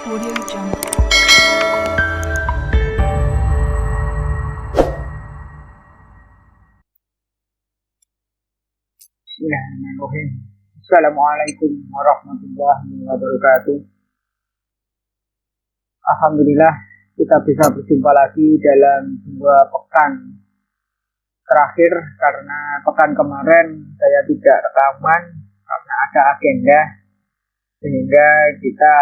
Audio Jungle. Bismillahirrahmanirrahim. Assalamualaikum warahmatullahi wabarakatuh. Alhamdulillah kita bisa berjumpa lagi dalam 2 pekan terakhir, karena pekan kemarin saya tidak rekaman karena ada agenda, sehingga kita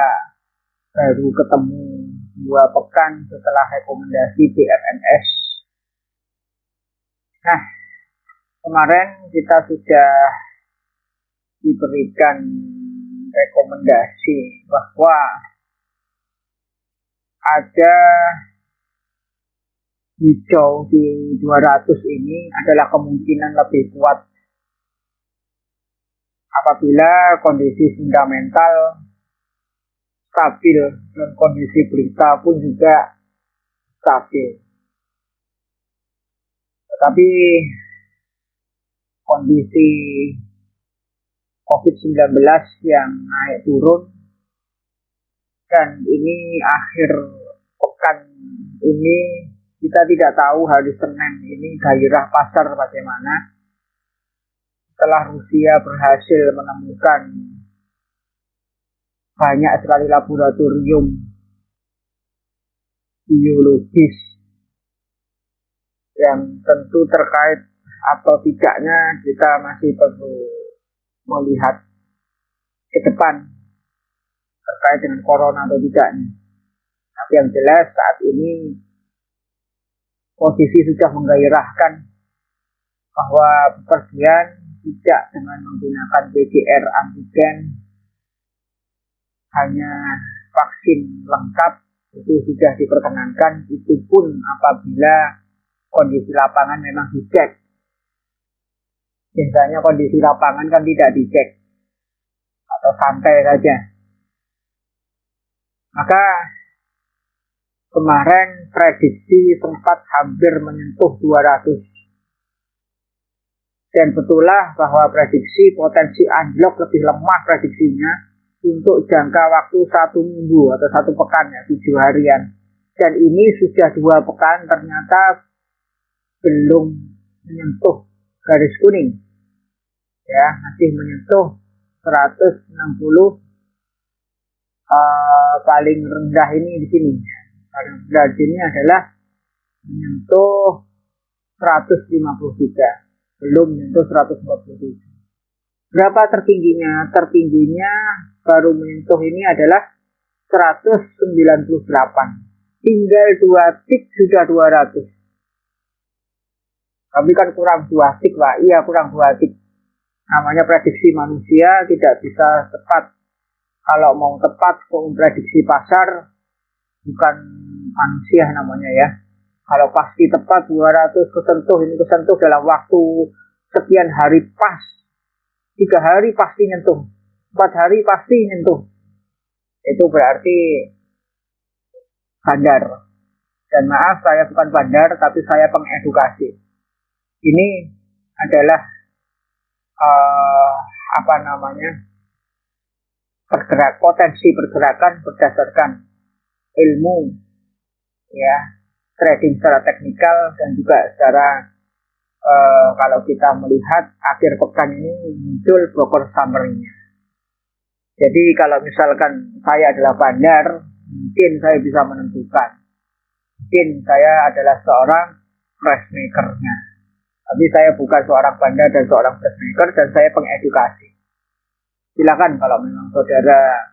baru ketemu 2 pekan setelah rekomendasi BRNS. Nah, kemarin kita sudah diberikan rekomendasi bahwa ada hijau di 200 ini adalah kemungkinan lebih kuat apabila kondisi fundamental stabil dan kondisi berita pun juga stabil. Tetapi kondisi COVID-19 yang naik turun, dan ini akhir pekan ini kita tidak tahu hari Senin ini gairah pasar bagaimana setelah Rusia berhasil menemukan banyak sekali laboratorium biologis yang tentu terkait atau tidaknya kita masih perlu melihat ke depan terkait dengan corona atau tidaknya. Tapi yang jelas saat ini posisi sudah menggairahkan bahwa bepergian tidak dengan menggunakan PCR antigen, hanya vaksin lengkap itu sudah diperkenankan, itu pun apabila kondisi lapangan memang dicek. Biasanya kondisi lapangan kan tidak dicek atau santai saja. Maka kemarin prediksi sempat hampir menyentuh 200. Dan betullah bahwa prediksi potensi anjlok lebih lemah prediksinya untuk jangka waktu 1 minggu atau 1 pekan, ya 7 harian. Dan ini sudah 2 pekan ternyata belum menyentuh garis kuning, ya masih menyentuh 160 paling rendah ini di sini. Paling rendah di sini adalah menyentuh 153, belum menyentuh 147. Berapa tertingginya? Tertingginya baru menyentuh ini adalah 198. Tinggal 2 tik sudah 200. Tapi kan kurang 2 tik, Pak. Iya, kurang 2 tik. Namanya prediksi manusia tidak bisa tepat. Kalau mau tepat memprediksi pasar, bukan manusia namanya ya. Kalau pasti tepat 200 kesentuh, ini kesentuh dalam waktu sekian hari pas. 3 hari pasti nyentuh, 4 hari pasti nyentuh. Itu berarti bandar. Dan maaf, saya bukan bandar, tapi saya pengedukasi. Ini adalah potensi pergerakan berdasarkan ilmu, ya, trading secara teknikal, dan juga secara kalau kita melihat akhir pekan ini muncul broker summary-nya. Jadi kalau misalkan saya adalah bandar, mungkin saya bisa menentukan, mungkin saya adalah seorang price maker-nya. Tapi saya bukan seorang bandar dan seorang price maker, dan saya pengedukasi. Silakan kalau memang saudara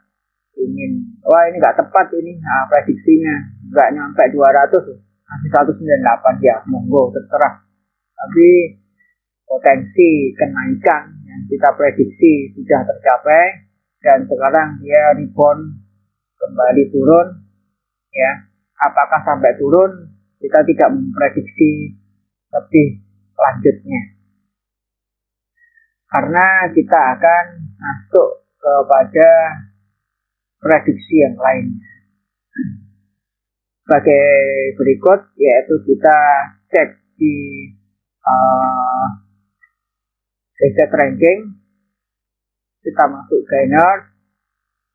ingin, wah ini nggak tepat ini prediksinya, nggak nyampe 200, masih 198, ya monggo terserah. Tapi potensi kenaikan yang kita prediksi sudah tercapai, dan sekarang dia rebound kembali turun, ya. Apakah sampai turun? Kita tidak memprediksi lebih lanjutnya, karena kita akan masuk kepada prediksi yang lainnya. Sebagai berikut, yaitu kita cek di reset ranking, kita masuk gainer,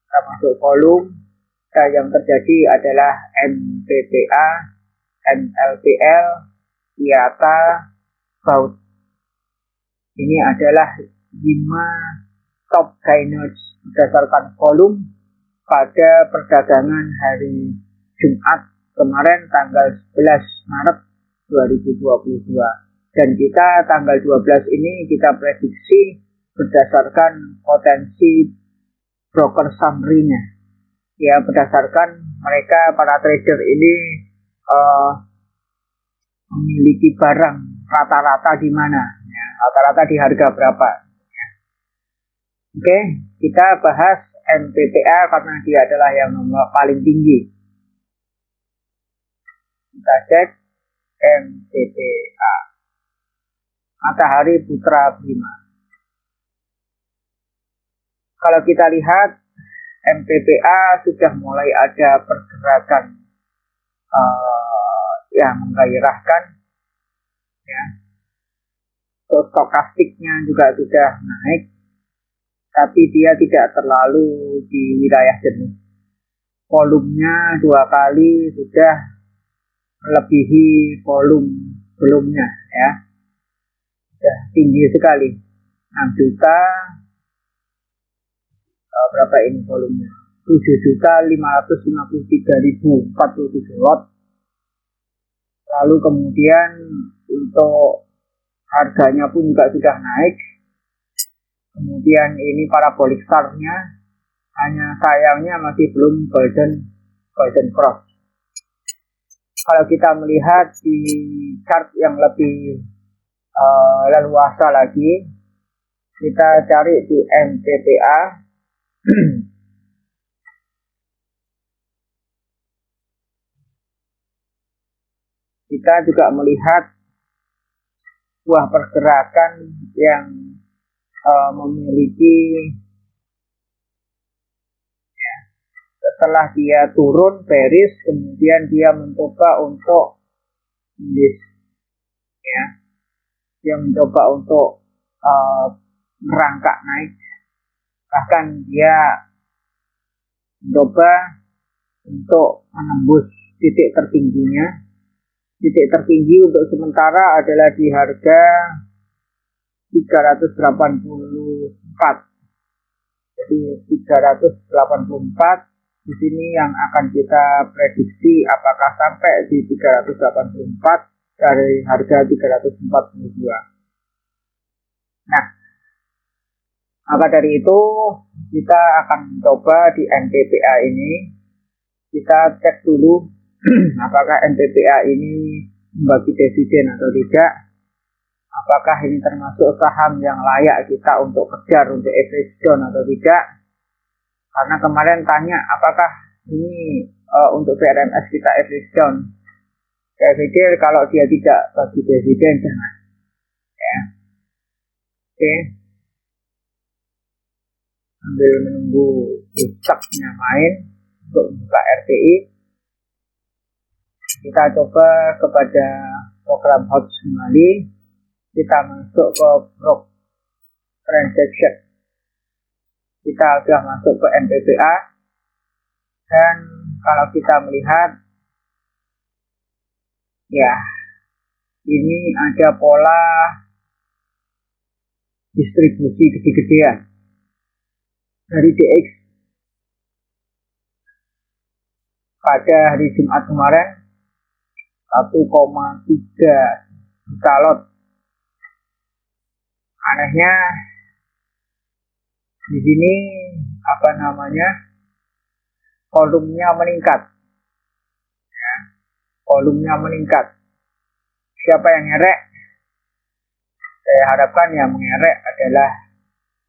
kita masuk volume, yang terjadi adalah MPPA, MLPL, IATA, BAUT. Ini adalah 5 top gainers berdasarkan volume pada perdagangan hari Jumat kemarin tanggal 11 Maret 2022. Dan kita tanggal 12 ini kita prediksi berdasarkan potensi broker summary-nya. Ya, berdasarkan mereka para trader ini memiliki barang rata-rata di mana, ya, rata-rata di harga berapa. Ya. Oke, kita bahas MPPA karena dia adalah yang nomor paling tinggi. Kita cek MPPA. Matahari Putra Bima. Kalau kita lihat MPPA sudah mulai ada pergerakan yang menggairahkan, ya. Stokastiknya juga sudah naik, tapi dia tidak terlalu di wilayah jenuh. Volumenya 2 kali sudah melebihi volume sebelumnya, ya. Sudah tinggi sekali, 6 juta. Berapa ini volumenya? 7.553.047 lot. Lalu kemudian untuk harganya pun juga sudah naik. Kemudian ini parabolic star-nya, hanya sayangnya masih belum golden cross. Kalau kita melihat di chart yang lebih leluasa lagi, kita cari di MPPA. Kita juga melihat sebuah pergerakan yang memiliki, ya, setelah dia turun bearish, kemudian dia mencoba untuk list, ya, dia mencoba untuk merangkak naik, bahkan dia mencoba untuk menembus titik tertingginya. Titik tertinggi untuk sementara adalah di harga 384. Jadi 384 di sini yang akan kita prediksi apakah sampai di 384 dari harga 342. Nah, maka dari itu kita akan coba di MPPA ini kita cek dulu apakah MPPA ini membagi dividen atau tidak. Apakah ini termasuk saham yang layak kita untuk kejar untuk average down atau tidak. Karena kemarin tanya apakah ini untuk VRMS kita average down. Saya pikir kalau dia tidak bagi dividen jangan. Ya. Oke. Sambil menunggu puncaknya main untuk membuka RTI. Kita coba kepada program hot kembali. Kita masuk ke block transaction. Kita sudah masuk ke MPPA. Dan kalau kita melihat, ya, ini ada pola distribusi gede-gedean dari DX pada hari Jumat kemarin. 1,3 juta lot. Anehnya di sini volumenya meningkat. Ya, volumenya meningkat. Siapa yang ngerek? Saya harapkan yang mengerek adalah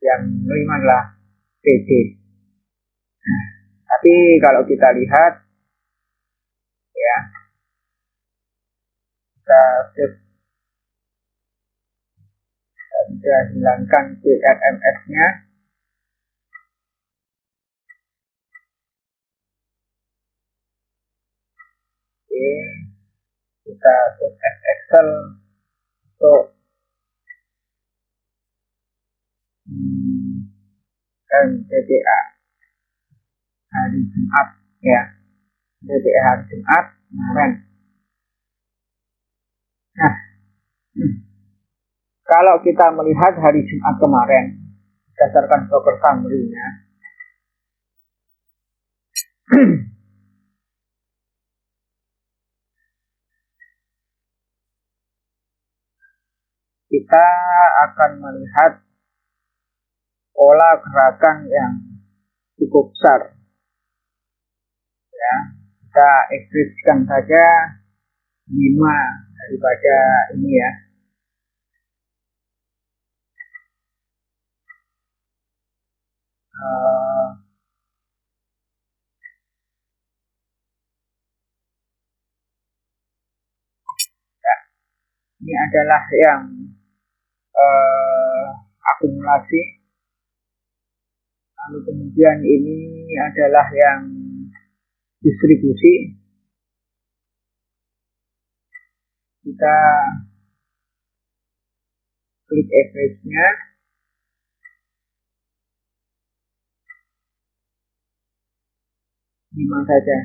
yang menerima adalah PD. Nah, tapi kalau kita lihat, ya, kita sudah hilangkan CRMS-nya. Oke, kita save Excel untuk MPPA hari Jumat ya, NDPA hari Jumat kemarin. Nah, kalau kita melihat hari Jumat kemarin berdasarkan broker summary-nya, kita akan melihat pola gerakan yang cukup besar. Ya, kita ekspresikan saja 5 daripada ini ya. Ini adalah yang akumulasi, lalu kemudian ini adalah yang distribusi. Kita klik average-nya, gimana saja.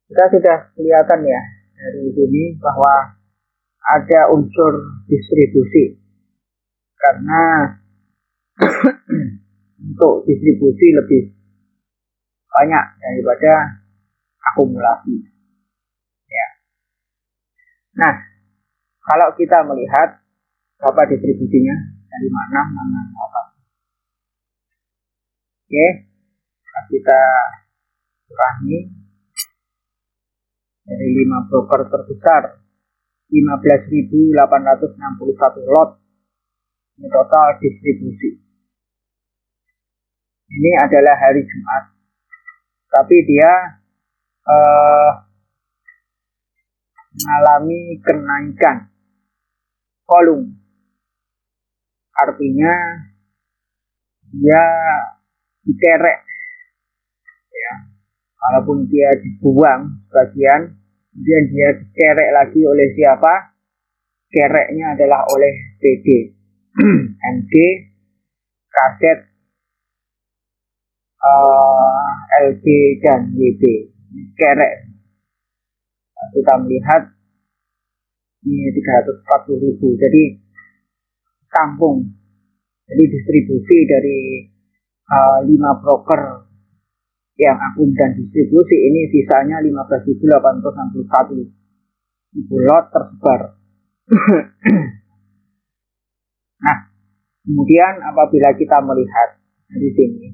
Kita sudah kelihatan ya dari sini bahwa ada unsur distribusi, karena untuk distribusi lebih banyak daripada akumulasi. Ya. Nah, kalau kita melihat berapa distribusinya dari mana apa. Oke, kita kurangi dari 5 broker terbesar 15.861 lot. Ini total distribusi. Ini adalah hari Jumat, tapi dia mengalami kenaikan volume. Artinya dia dikerek ya. Walaupun dia dibuang sebagian, kemudian dia dikerek lagi oleh siapa? Kereknya adalah oleh PD, MD, kaset, LG dan YB. Kerek. Kita melihat ini 340.000. Jadi kampung. Jadi distribusi dari 5 broker yang akum dan distribusi ini sisanya 15.861 lot tersebar. Nah, kemudian apabila kita melihat di sini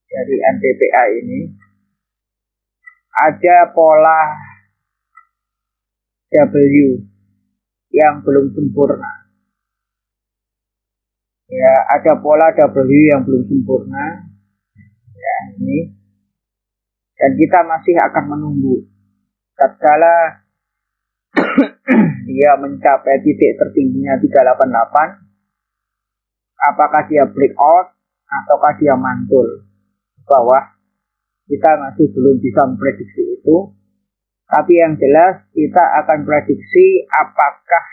dari NDPA ini ada pola W yang belum sempurna. Ya, ada pola W yang belum sempurna. Ya, ini. Dan kita masih akan menunggu. Tatkala dia mencapai titik tertingginya 388, apakah dia breakout ataukah dia mantul ke bawah, kita masih belum bisa memprediksi itu. Tapi yang jelas kita akan prediksi apakah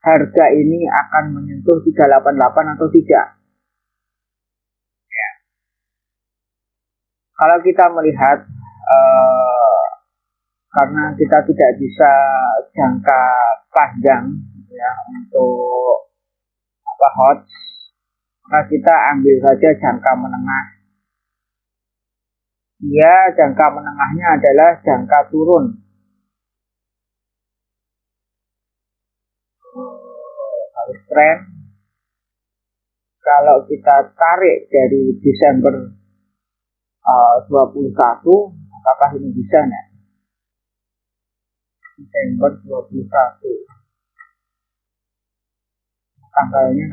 harga ini akan menyentuh 388 atau tidak. Ya. Kalau kita melihat karena kita tidak bisa jangka panjang ya untuk HODS, maka kita ambil saja jangka menengah. Ya, jangka menengahnya adalah jangka turun. Harus tren. Kalau kita tarik dari Desember 21, apakah ini bisa nih? Desember 21. Tanggalnya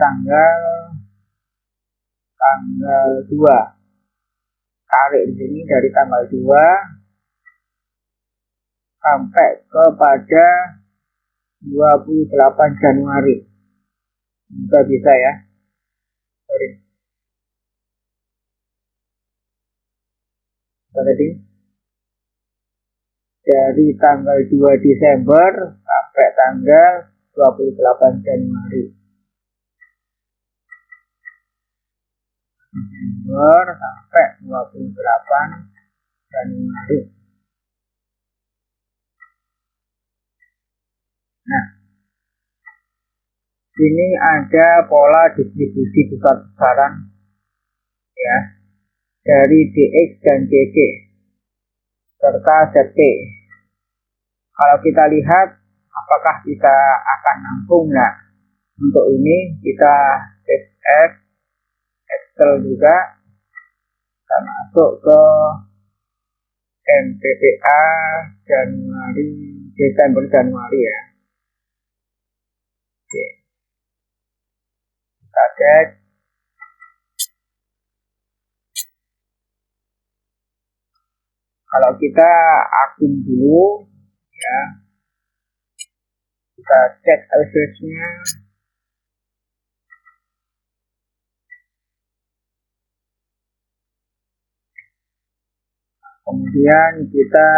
tanggal 2. Tarik di sini dari tanggal 2 sampai kepada 28 Januari. Juga bisa ya. Tadi dari tanggal 2 Desember sampai tanggal 28 Januari. Desember sampai 28 Januari. Nah, ini ada pola distribusi besar-besaran ya dari DX dan JG serta ZT. Kalau kita lihat apakah kita akan nampung, nah untuk ini kita tes Excel juga, kita masuk ke MPPA Desember Januari ya. Oke, kita cek. Kalau kita akun dulu ya, kita cek average-nya. Kemudian kita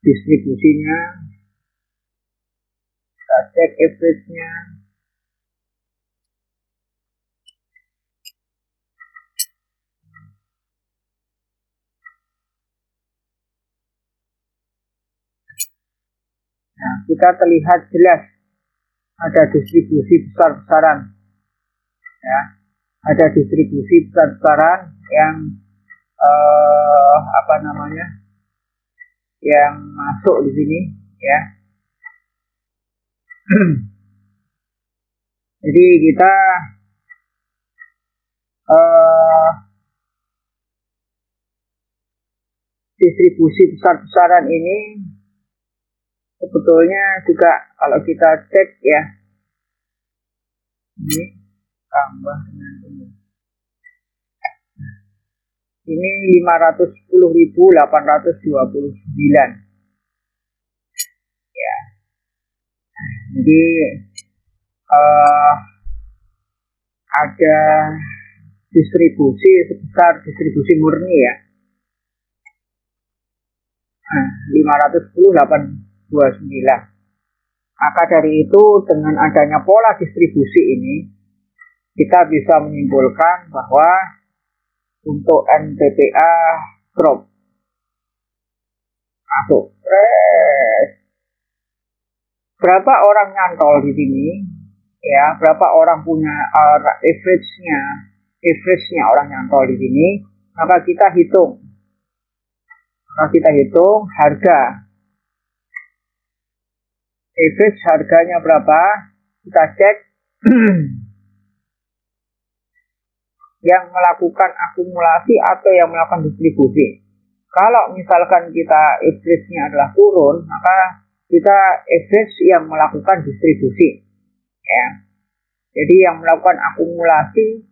distribusinya, kita cek average-nya. Nah, kita terlihat jelas ada distribusi besar-besaran ya, ada distribusi besar-besaran yang yang masuk di sini ya. Jadi kita distribusi besar-besaran ini sebetulnya juga kalau kita cek ya, ini tambah dengan ini 510.829 ya. Jadi ada distribusi sebesar distribusi murni ya, 510.829. Maka dari itu dengan adanya pola distribusi ini kita bisa menyimpulkan bahwa untuk NPPA drop masuk. Berapa orang nyantol di sini ya, berapa orang punya average-nya orang nyantol di sini, maka kita hitung harga average, harganya berapa, kita cek. Yang melakukan akumulasi atau yang melakukan distribusi. Kalau misalkan kita average-nya adalah turun, maka kita average yang melakukan distribusi ya. Jadi yang melakukan akumulasi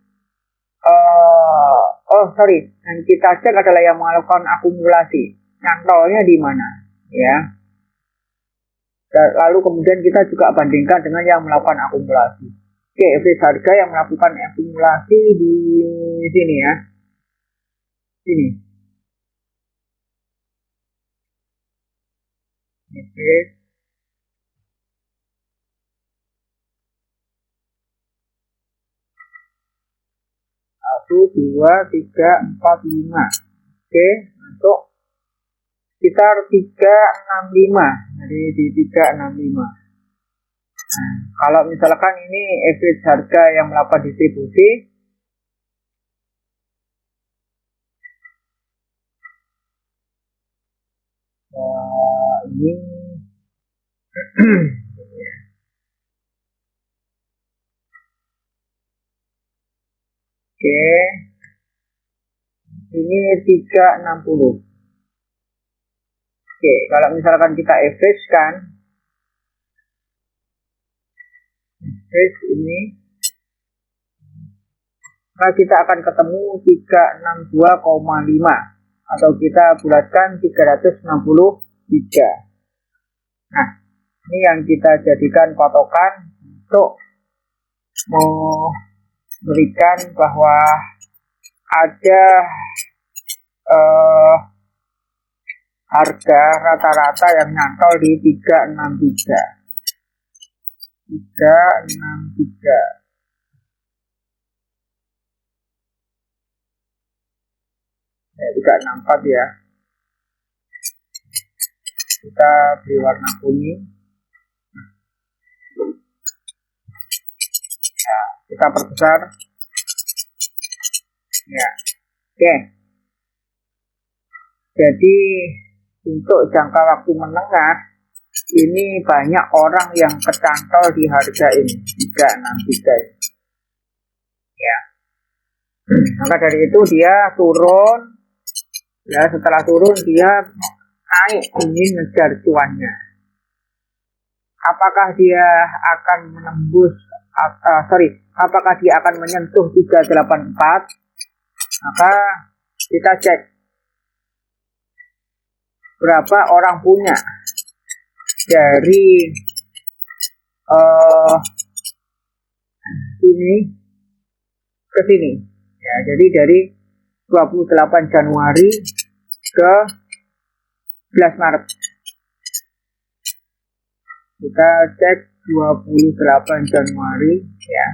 yang kita cek adalah yang melakukan akumulasi, nyantolnya di mana ya. Lalu kemudian kita juga bandingkan dengan yang melakukan akumulasi. Oke, average harga yang melakukan akumulasi di sini ya. Sini. Oke. 1, 2, 3, 4, 5. Oke, untuk sekitar 365. Jadi di 365. Nah, kalau misalkan ini average harga yang melakukan distribusi, ini oke, ini 360. Oke, kalau misalkan kita average kan, average ini, maka kita akan ketemu 362,5 atau kita bulatkan 363. Nah, ini yang kita jadikan patokan untuk memberikan bahwa ada harga rata-rata yang nyantol di 363. ya 364 ya. Kita beri warna kuning. Ya, kita perbesar. Ya, oke. Jadi untuk jangka waktu menengah ini banyak orang yang kecantol di harga ini 363. Ya. Maka dari itu dia turun. Ya, setelah turun dia naik ingin ngejar cuannya. Apakah dia akan menembus apakah dia akan menyentuh 384? Maka kita cek berapa orang punya dari ini ke sini. Ya, jadi dari 28 Januari ke 11 Maret. Kita cek 28 Januari ya.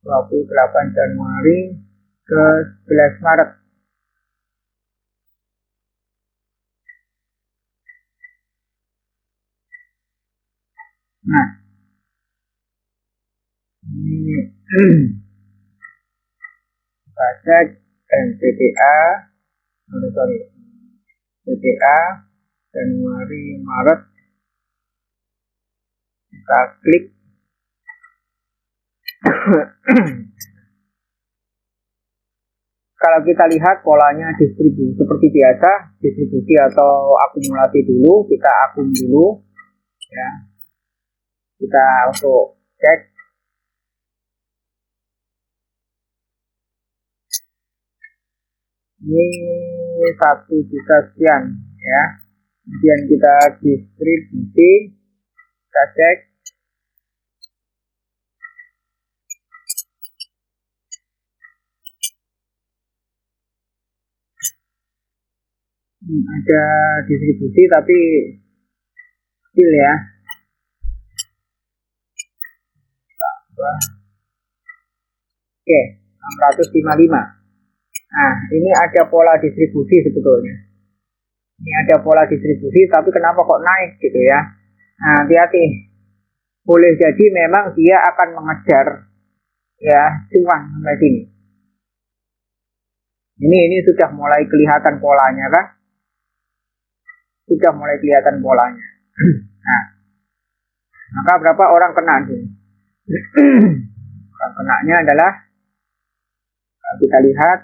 28 Januari ke 11 Maret. Nah, ini kita cek NPTA, PTA Januari Maret, kita klik. Kalau kita lihat polanya distribusi seperti biasa, distribusi atau akumulasi dulu, kita akum dulu ya. Kita untuk cek ini 1 juta sekian ya. Kemudian kita distribusi, kita cek ada distribusi tapi kecil ya. Oke, 655. Nah, ini ada pola distribusi sebetulnya. Ini ada pola distribusi, tapi kenapa kok naik gitu ya? Nah, hati-hati. Boleh jadi memang dia akan mengejar ya cuan sampai sini. Ini sudah mulai kelihatan polanya kan? Sudah mulai kelihatan polanya. Nah, maka berapa orang kena sini? Orang kenanya adalah kita lihat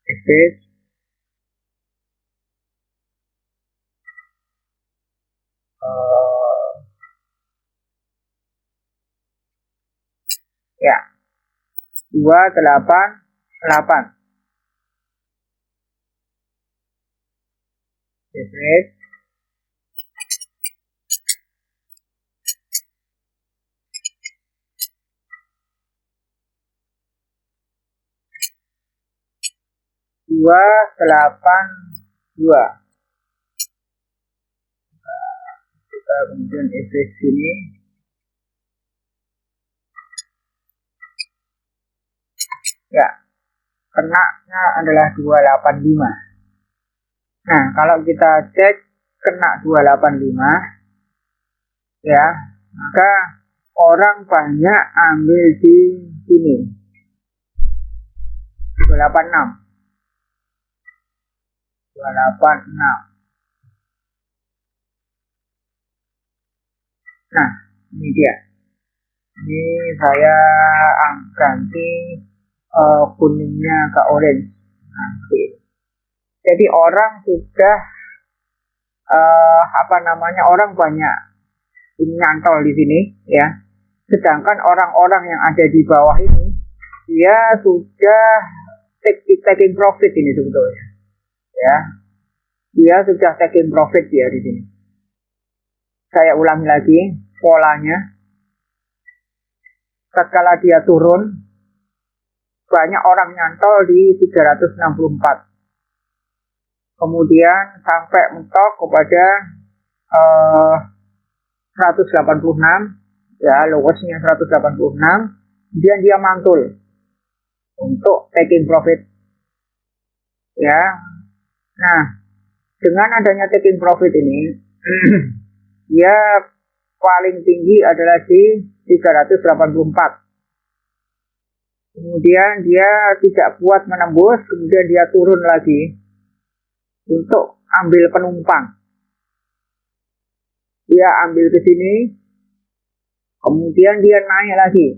average ya 288 average dua delapan dua. Kita kemudian average sini ya, kenanya adalah 285. Nah, kalau kita cek kena 285 ya, maka orang banyak ambil di sini 286. Nah, ini dia. Ini saya ganti kuningnya ke orange. Nah, jadi orang sudah orang banyak nyantol di sini ya. Sedangkan orang-orang yang ada di bawah ini dia sudah taking profit ini sebetulnya. Ya. Dia sudah taking profit dia di sini. Saya ulangi lagi polanya. Tatkala dia turun, banyak orang nyantol di 364. Kemudian sampai mentok kepada 186, ya lowestnya 186. Kemudian dia mantul untuk taking profit. ya. Nah, dengan adanya taking profit ini, dia paling tinggi adalah di 384. Kemudian dia tidak kuat menembus, kemudian dia turun lagi untuk ambil penumpang. Dia ambil ke sini, kemudian dia naik lagi.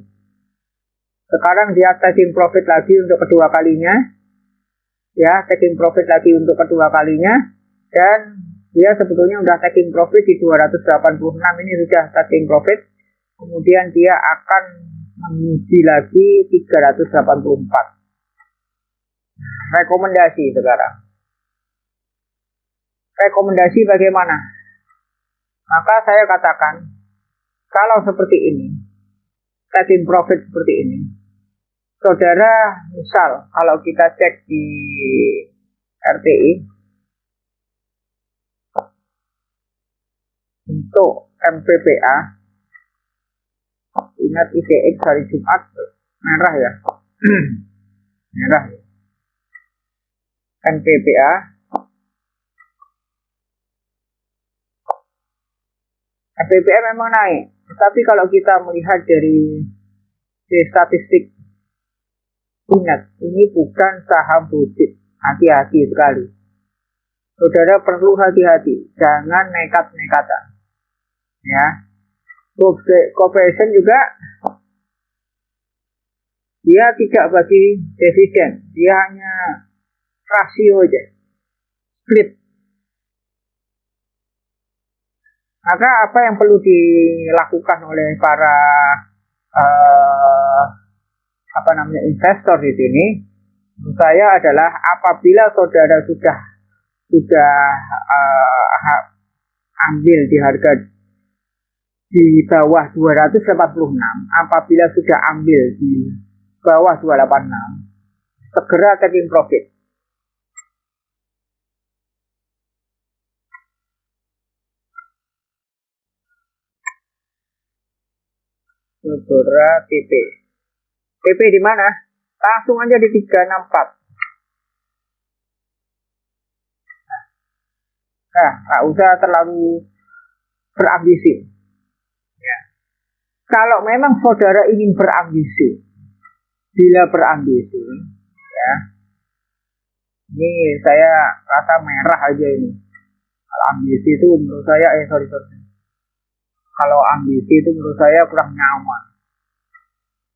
Sekarang dia taking profit lagi untuk kedua kalinya. Ya, taking profit lagi untuk kedua kalinya. Dan dia sebetulnya sudah taking profit di 286, ini sudah taking profit. Kemudian dia akan menguji lagi 384. Rekomendasi sekarang. Rekomendasi bagaimana? Maka saya katakan, kalau seperti ini, taking profit seperti ini, saudara, misal kalau kita cek di RTI, untuk MPPA, ingat ICX hari Jumat, merah ya, merah ya. MPPA, MPPA memang naik, tetapi kalau kita melihat dari statistik, ingat, ini bukan saham blue-chip, hati-hati sekali. Saudara perlu hati-hati, jangan nekat-nekatan. Ya, Corporation juga dia tidak bagi dividen, dia hanya rasio aja, split. Maka apa yang perlu dilakukan oleh para investor di sini, menurut saya adalah apabila saudara sudah ambil di harga di bawah 286, apabila sudah ambil di bawah 286, segera taking profit. Segera TP di mana? Langsung aja di 364. Nah, nggak usah terlalu berambisi. Ya. Kalau memang saudara ingin berambisi, bila berambisi, ya, ini saya rasa merah aja ini. Kalau ambisi itu menurut saya, kalau ambisi itu menurut saya kurang nyaman.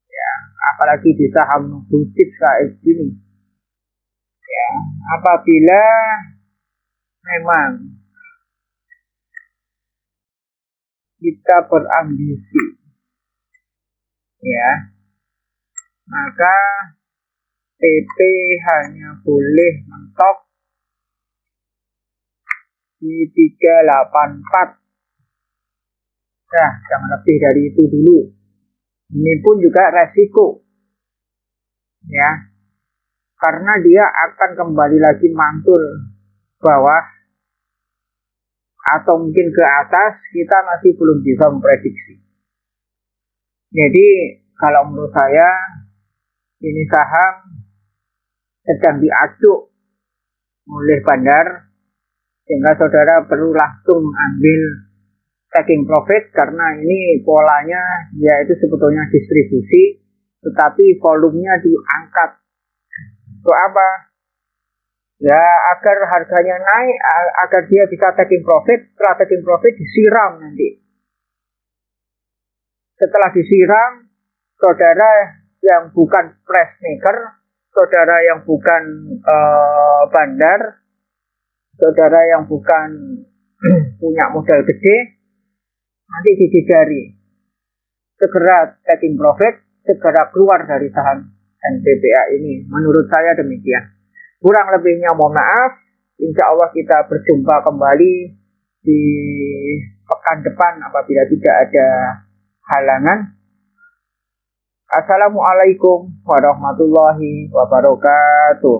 Ya, apalagi di saham blue-chip kayak gini. Ya, apabila memang kita berambisi, ya, maka TP hanya boleh mentok di 384. Nah, jangan lebih dari itu dulu. Ini pun juga resiko, ya, karena dia akan kembali lagi mantul bawah atau mungkin ke atas, kita masih belum bisa memprediksi. Jadi kalau menurut saya ini saham sedang diacuk oleh bandar, sehingga saudara perlu langsung ambil taking profit, karena ini polanya yaitu sebetulnya distribusi, tetapi volumenya diangkat. Untuk apa? Ya, agar harganya naik, agar dia bisa taking profit. Setelah taking profit disiram nanti. Setelah disiram, saudara yang bukan press maker, saudara yang bukan bandar, saudara yang bukan punya modal gede, nanti dididari. Segera taking profit, segera keluar dari saham MPPA ini. Menurut saya demikian. Kurang lebihnya mohon maaf. Insya Allah kita berjumpa kembali di pekan depan apabila tidak ada halangan. Assalamualaikum warahmatullahi wabarakatuh.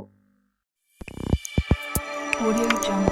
Audio Jungle.